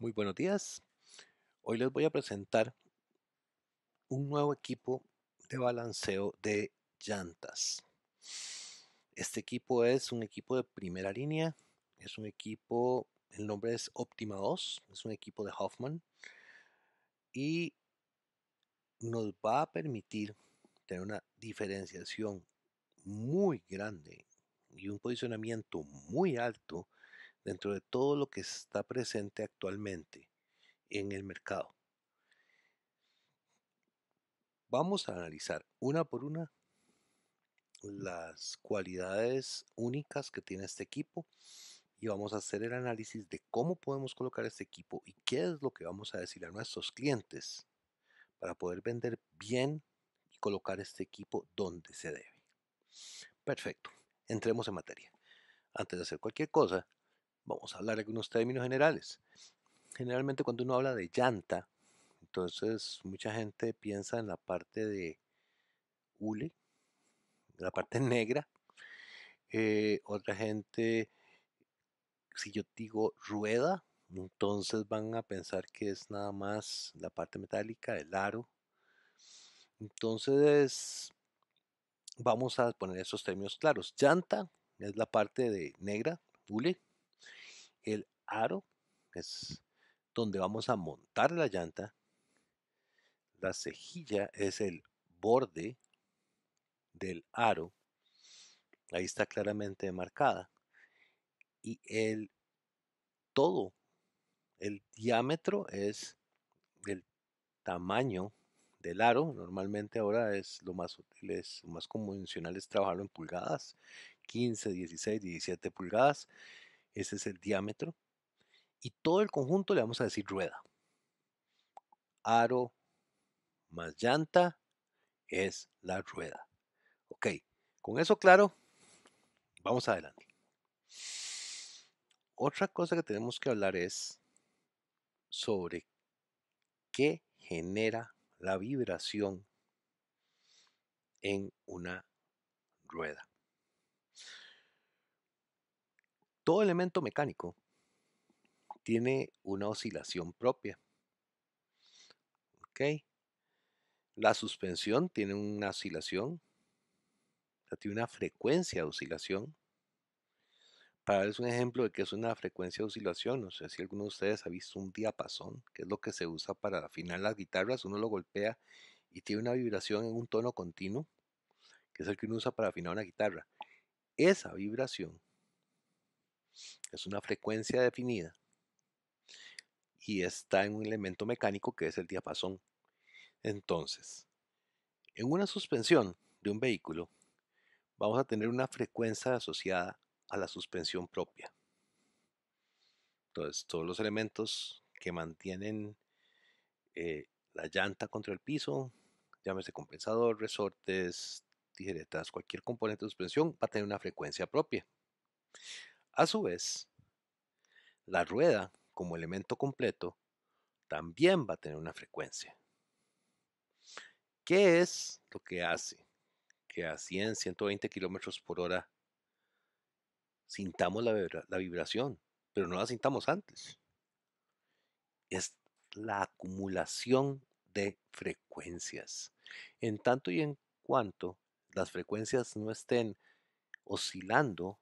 Muy buenos días. Hoy les voy a presentar un nuevo equipo de balanceo de llantas. Este equipo es un equipo de primera línea. Es un equipo, el nombre es Optima 2, es un equipo de Hoffman y nos va a permitir tener una diferenciación muy grande y un posicionamiento muy alto dentro de todo lo que está presente actualmente en el mercado. Vamos a analizar una por una las cualidades únicas que tiene este equipo y vamos a hacer el análisis de cómo podemos colocar este equipo y qué es lo que vamos a decir a nuestros clientes para poder vender bien y colocar este equipo donde se debe. Perfecto, entremos en materia. Antes de hacer cualquier cosa, vamos a hablar de algunos términos generales. Generalmente cuando uno habla de llanta, entonces mucha gente piensa en la parte de hule, la parte negra. Otra gente, si yo digo rueda, entonces van a pensar que es nada más la parte metálica, el aro. Entonces vamos a poner esos términos claros. Llanta es la parte de negra, hule. El aro es donde vamos a montar la llanta. La cejilla es el borde del aro. Ahí está claramente marcada. Y el todo, el diámetro es el tamaño del aro. Normalmente ahora es lo más útil, es lo más convencional es trabajarlo en pulgadas, 15, 16, 17 pulgadas. Ese es el diámetro. Y todo el conjunto le vamos a decir rueda. Aro más llanta es la rueda. Ok, con eso claro, vamos adelante. Otra cosa que tenemos que hablar es sobre qué genera la vibración en una rueda. Todo elemento mecánico tiene una oscilación propia, ¿ok? La suspensión tiene una oscilación, o sea, tiene una frecuencia de oscilación. Para darles un ejemplo de qué es una frecuencia de oscilación, no sé si alguno de ustedes ha visto un diapasón, que es lo que se usa para afinar las guitarras. Uno lo golpea y tiene una vibración en un tono continuo, que es el que uno usa para afinar una guitarra. Esa vibración es una frecuencia definida y está en un elemento mecánico que es el diapasón. Entonces, en una suspensión de un vehículo, vamos a tener una frecuencia asociada a la suspensión propia. Entonces, todos los elementos que mantienen la llanta contra el piso, llámese compensador, resortes, tijeretas, cualquier componente de suspensión, va a tener una frecuencia propia. A su vez, la rueda, como elemento completo, también va a tener una frecuencia. ¿Qué es lo que hace que a 100, 120 kilómetros por hora sintamos la vibración, pero no la sintamos antes? Es la acumulación de frecuencias. En tanto y en cuanto las frecuencias no estén oscilando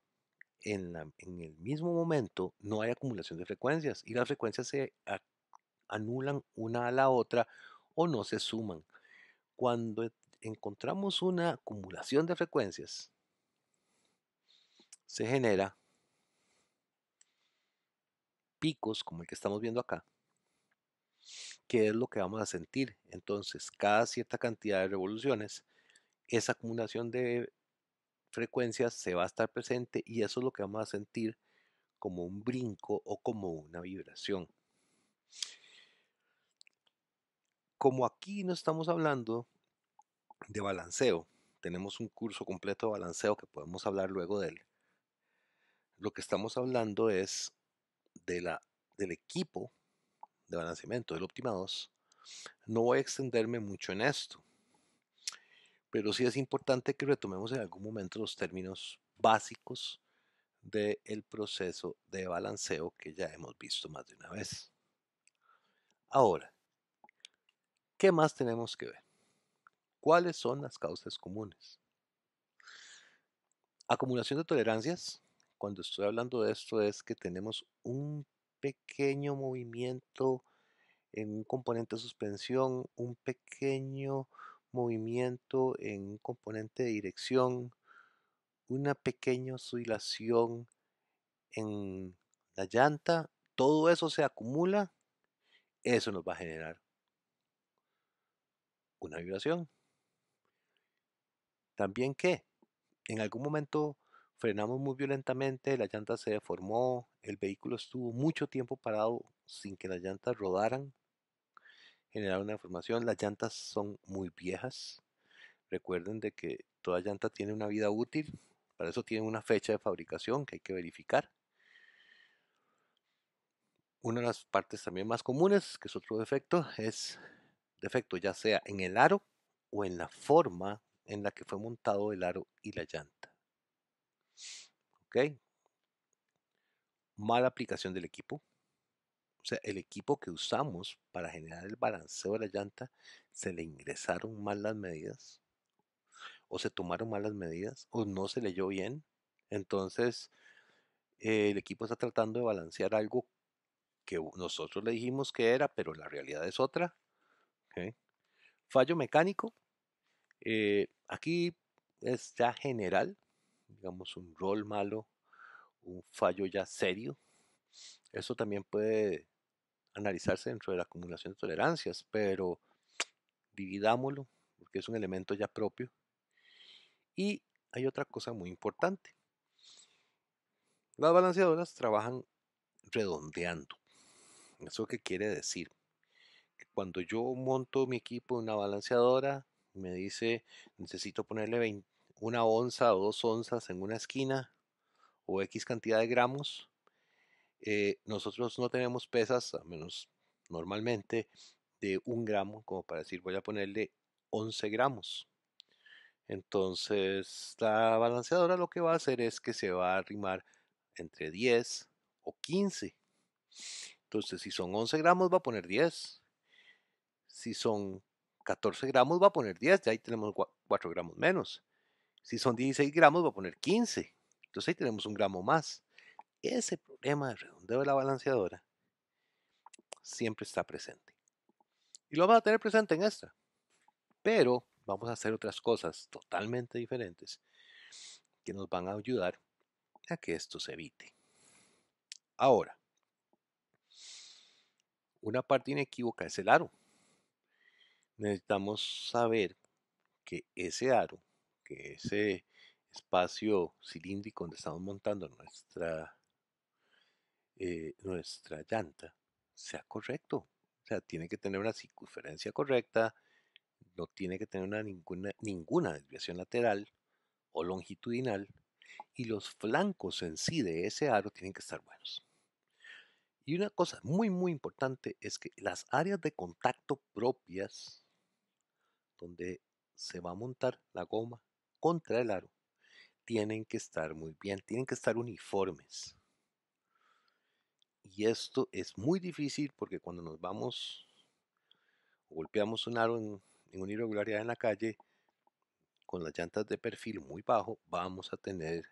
en el mismo momento, no hay acumulación de frecuencias y las frecuencias se anulan una a la otra o no se suman. Cuando encontramos una acumulación de frecuencias, se genera picos como el que estamos viendo acá, que es lo que vamos a sentir. Entonces, cada cierta cantidad de revoluciones, esa acumulación de frecuencias se va a estar presente y eso es lo que vamos a sentir como un brinco o como una vibración. Como aquí no estamos hablando de balanceo, tenemos un curso completo de balanceo que podemos hablar luego de él. Lo que estamos hablando es de del equipo de balanceamiento del Optima 2. No voy a extenderme mucho en esto, pero sí es importante que retomemos en algún momento los términos básicos del proceso de balanceo que ya hemos visto más de una vez. Ahora, ¿qué más tenemos que ver? ¿Cuáles son las causas comunes? Acumulación de tolerancias. Cuando estoy hablando de esto es que tenemos un pequeño movimiento en un componente de suspensión, un pequeño movimiento en un componente de dirección, una pequeña oscilación en la llanta, todo eso se acumula, eso nos va a generar una vibración. También que en algún momento frenamos muy violentamente, la llanta se deformó, el vehículo estuvo mucho tiempo parado sin que las llantas rodaran, generaron una deformación, las llantas son muy viejas. Recuerden de que toda llanta tiene una vida útil, para eso tiene una fecha de fabricación que hay que verificar. Una de las partes también más comunes, que es otro defecto, es defecto ya sea en el aro o en la forma en la que fue montado el aro y la llanta. ¿Ok? Mala aplicación del equipo. O sea, el equipo que usamos para generar el balanceo de la llanta, se le ingresaron mal las medidas, o se tomaron malas medidas, o no se leyó bien. Entonces, el equipo está tratando de balancear algo que nosotros le dijimos que era, pero la realidad es otra. ¿Ok? Fallo mecánico. Aquí es ya general, digamos un rol malo, un fallo ya serio. Eso también puede analizarse dentro de la acumulación de tolerancias, pero dividámoslo porque es un elemento ya propio. Y hay otra cosa muy importante. Las balanceadoras trabajan redondeando. ¿Eso qué quiere decir? Que cuando yo monto mi equipo en una balanceadora, me dice necesito ponerle 1 onza o 2 onzas en una esquina o X cantidad de gramos. Nosotros no tenemos pesas, a menos normalmente, de 1 gramo, como para decir voy a ponerle 11 gramos. Entonces la balanceadora lo que va a hacer es que se va a arrimar entre 10 o 15. Entonces si son 11 gramos va a poner 10. Si son 14 gramos va a poner 10, ya ahí tenemos 4 gramos menos. Si son 16 gramos va a poner 15. Entonces ahí tenemos 1 gramo más. Ese problema de redondeo de la balanceadora siempre está presente. Y lo vamos a tener presente en esta. Pero vamos a hacer otras cosas totalmente diferentes que nos van a ayudar a que esto se evite. Ahora, una parte inequívoca es el aro. Necesitamos saber que ese aro, que ese espacio cilíndrico donde estamos montando nuestra llanta, sea correcto. O sea, tiene que tener una circunferencia correcta, no tiene que tener ninguna desviación lateral o longitudinal, y los flancos en sí de ese aro tienen que estar buenos. Y una cosa muy muy importante es que las áreas de contacto propias, donde se va a montar la goma contra el aro, tienen que estar muy bien, tienen que estar uniformes. Y esto es muy difícil porque cuando nos vamos o golpeamos un aro en una irregularidad en la calle, con las llantas de perfil muy bajo, vamos a tener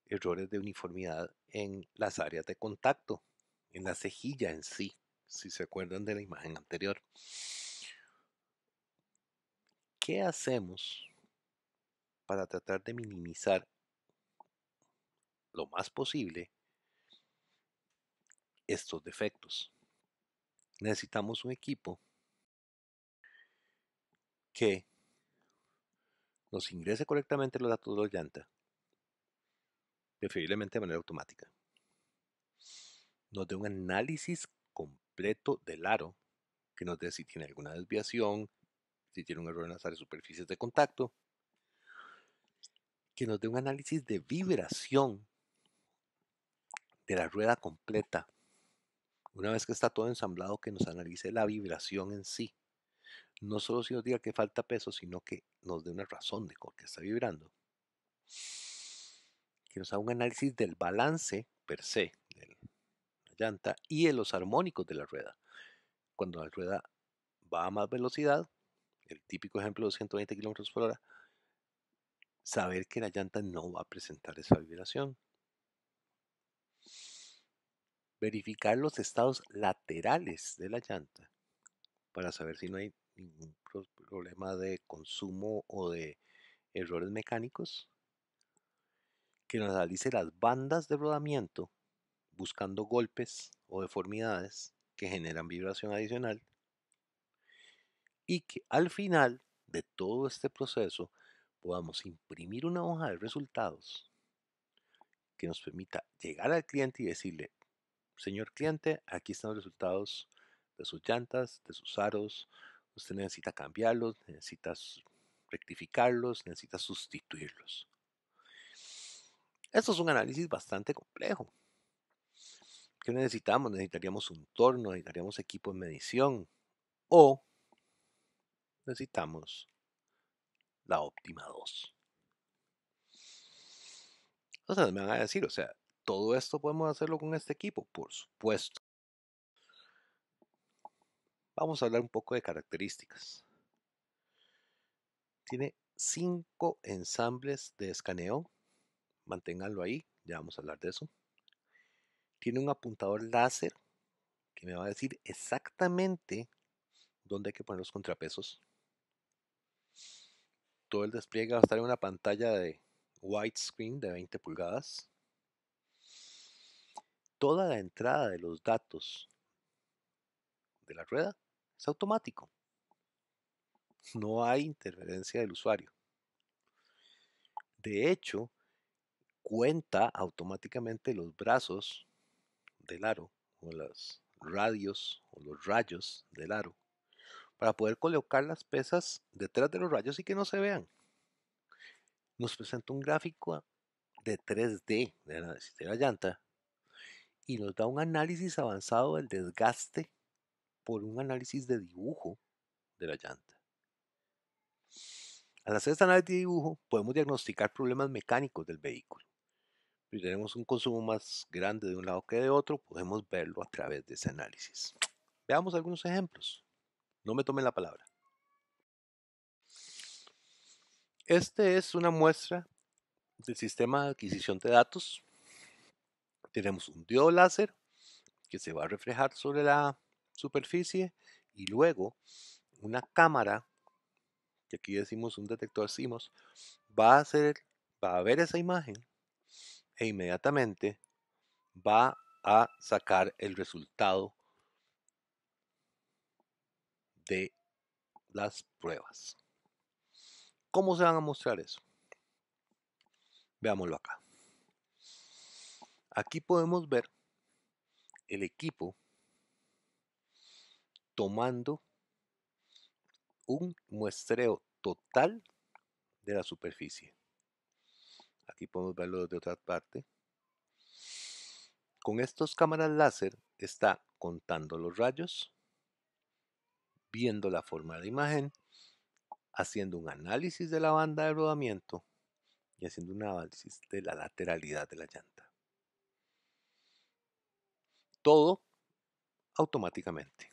errores de uniformidad en las áreas de contacto, en la cejilla en sí, si se acuerdan de la imagen anterior. ¿Qué hacemos para tratar de minimizar lo más posible estos defectos? Necesitamos un equipo que nos ingrese correctamente los datos de la llanta, preferiblemente de manera automática. Nos dé un análisis completo del aro, que nos dé si tiene alguna desviación, si tiene un error en las áreas superficies de contacto, que nos dé un análisis de vibración de la rueda completa. Una vez que está todo ensamblado, que nos analice la vibración en sí. No solo si nos diga que falta peso, sino que nos dé una razón de por qué está vibrando. Que nos haga un análisis del balance per se de la llanta y de los armónicos de la rueda. cuando la rueda va a más velocidad, el típico ejemplo de 120 kilómetros por hora, saber que la llanta no va a presentar esa vibración. Verificar los estados laterales de la llanta para saber si no hay ningún problema de consumo o de errores mecánicos. Que nos analice las bandas de rodamiento buscando golpes o deformidades que generan vibración adicional. Y que al final de todo este proceso podamos imprimir una hoja de resultados que nos permita llegar al cliente y decirle: señor cliente, aquí están los resultados de sus llantas, de sus aros, usted necesita cambiarlos, necesita rectificarlos, necesita sustituirlos. Esto es un análisis bastante complejo. ¿Qué necesitamos? Necesitaríamos un torno, necesitaríamos equipo de medición o necesitamos la Optima 2. Entonces me van a decir, o sea, todo esto podemos hacerlo con este equipo, por supuesto. Vamos a hablar un poco de características. Tiene 5 ensambles de escaneo, manténganlo ahí, ya vamos a hablar de eso. Tiene un apuntador láser que me va a decir exactamente dónde hay que poner los contrapesos. Todo el despliegue va a estar en una pantalla de widescreen de 20 pulgadas. Toda la entrada de los datos de la rueda es automático. No hay interferencia del usuario. De hecho, cuenta automáticamente los brazos del aro o los radios o los rayos del aro para poder colocar las pesas detrás de los rayos y que no se vean. Nos presenta un gráfico de 3D de análisis de la llanta y nos da un análisis avanzado del desgaste por un análisis de dibujo de la llanta. Al hacer este análisis de dibujo podemos diagnosticar problemas mecánicos del vehículo. Si tenemos un consumo más grande de un lado que de otro, podemos verlo a través de ese análisis. Veamos algunos ejemplos. No me tomen la palabra. Este es una muestra del sistema de adquisición de datos. Tenemos un diodo láser que se va a reflejar sobre la superficie y luego una cámara, que aquí decimos un detector CMOS, va a ver esa imagen e inmediatamente va a sacar el resultado de las pruebas. ¿Cómo se van a mostrar eso? Veámoslo acá. Aquí podemos ver el equipo tomando un muestreo total de la superficie. Aquí podemos verlo de otra parte. Con estas cámaras láser está contando los rayos, viendo la forma de la imagen, haciendo un análisis de la banda de rodamiento y haciendo un análisis de la lateralidad de la llanta. Todo automáticamente.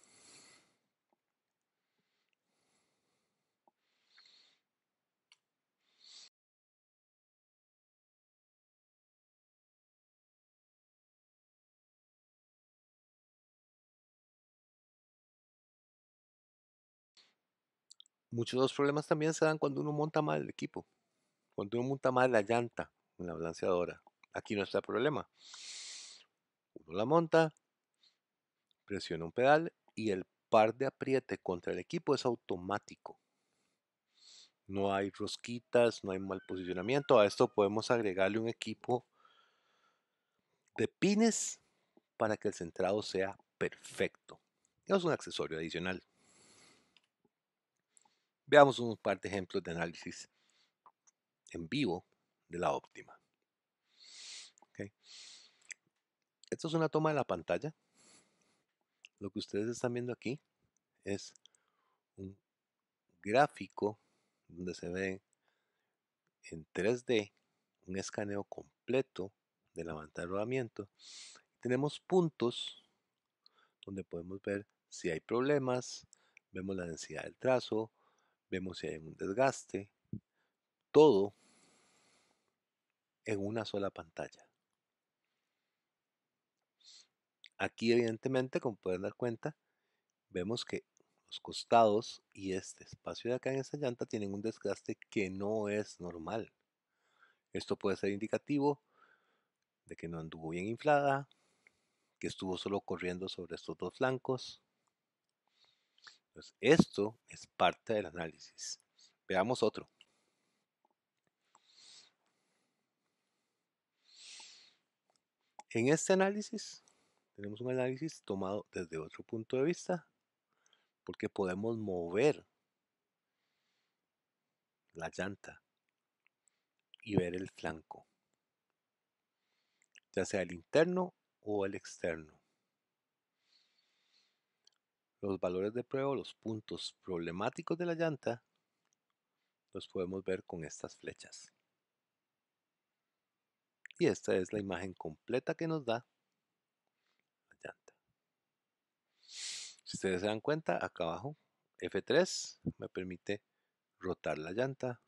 Muchos de los problemas también se dan cuando uno monta mal el equipo, cuando uno monta mal la llanta en la balanceadora. Aquí no está el problema. Uno la monta, presiona un pedal y el par de apriete contra el equipo es automático. No hay rosquitas, no hay mal posicionamiento. A esto podemos agregarle un equipo de pines para que el centrado sea perfecto. Es un accesorio adicional. Veamos un par de ejemplos de análisis en vivo de la Optima. Okay. Esto es una toma de la pantalla. Lo que ustedes están viendo aquí es un gráfico donde se ve en 3D un escaneo completo de la banda de rodamiento. Tenemos puntos donde podemos ver si hay problemas, vemos la densidad del trazo, vemos si hay un desgaste, todo en una sola pantalla. Aquí evidentemente, como pueden dar cuenta, vemos que los costados y este espacio de acá en esta llanta tienen un desgaste que no es normal. Esto puede ser indicativo de que no anduvo bien inflada, que estuvo solo corriendo sobre estos dos flancos. Entonces, esto es parte del análisis. Veamos otro. En este análisis, tenemos un análisis tomado desde otro punto de vista, porque podemos mover la llanta y ver el flanco, ya sea el interno o el externo. Los valores de prueba, los puntos problemáticos de la llanta, los podemos ver con estas flechas. Y esta es la imagen completa que nos da la llanta. Si ustedes se dan cuenta, acá abajo, F3 me permite rotar la llanta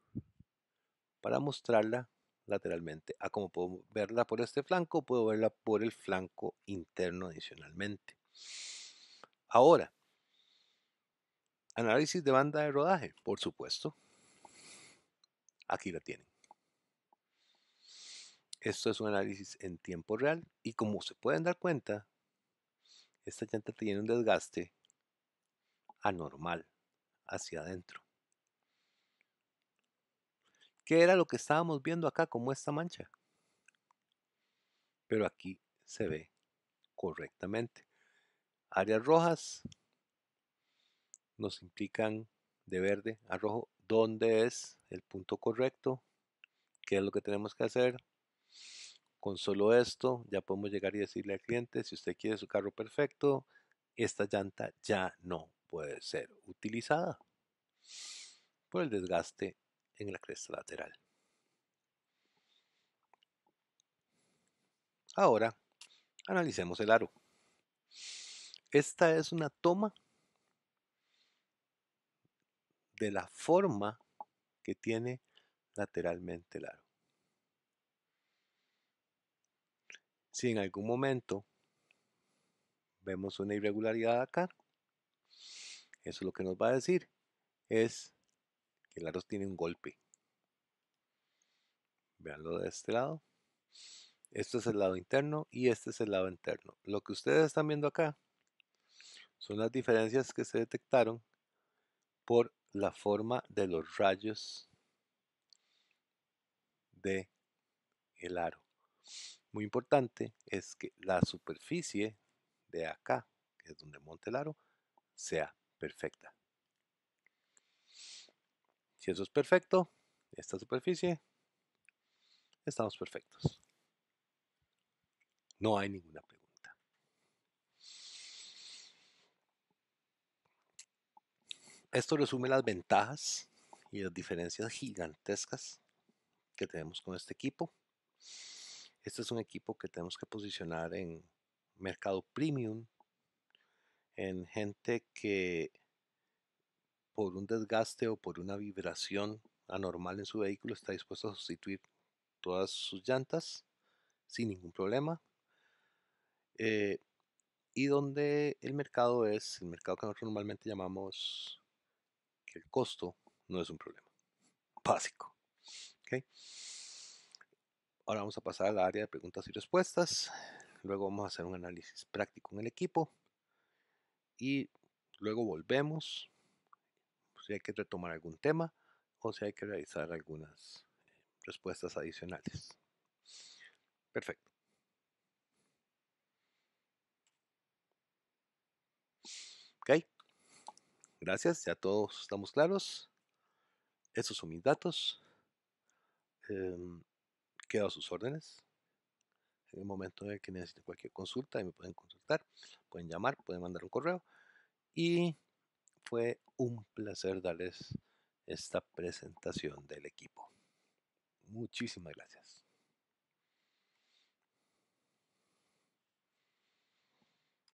para mostrarla lateralmente. Como puedo verla por este flanco, puedo verla por el flanco interno adicionalmente. Ahora, análisis de banda de rodaje, por supuesto. Aquí la tienen. Esto es un análisis en tiempo real y como se pueden dar cuenta, esta llanta tiene un desgaste anormal hacia adentro. ¿Qué era lo que estábamos viendo acá como esta mancha? Pero aquí se ve correctamente. Áreas rojas nos implican de verde a rojo dónde es el punto correcto, qué es lo que tenemos que hacer. Con solo esto ya podemos llegar y decirle al cliente, si usted quiere su carro perfecto, esta llanta ya no puede ser utilizada por el desgaste en la cresta lateral. Ahora analicemos el aro. Esta es una toma de la forma que tiene lateralmente el aro. Si en algún momento vemos una irregularidad acá, eso lo que nos va a decir es que el aro tiene un golpe. Veanlo de este lado. Esto es el lado interno y este es el lado interno. Lo que ustedes están viendo acá son las diferencias que se detectaron por la forma de los rayos de el aro. Muy importante es que la superficie de acá, que es donde monta el aro, sea perfecta. Si eso es perfecto, esta superficie, estamos perfectos. No hay ninguna pregunta. Esto resume las ventajas y las diferencias gigantescas que tenemos con este equipo. Este es un equipo que tenemos que posicionar en mercado premium, en gente que por un desgaste o por una vibración anormal en su vehículo está dispuesto a sustituir todas sus llantas sin ningún problema. Y donde el mercado es el mercado que nosotros normalmente llamamos que el costo no es un problema básico. ¿Okay? Ahora vamos a pasar al área de preguntas y respuestas. Luego vamos a hacer un análisis práctico en el equipo. Y luego volvemos si hay que retomar algún tema o si hay que realizar algunas respuestas adicionales. Perfecto. Ok. Gracias. Ya todos estamos claros. Estos son mis datos. Quedo a sus órdenes. En el momento en el que necesiten cualquier consulta, me pueden consultar, pueden llamar, pueden mandar un correo. Y fue un placer darles esta presentación del equipo. Muchísimas gracias.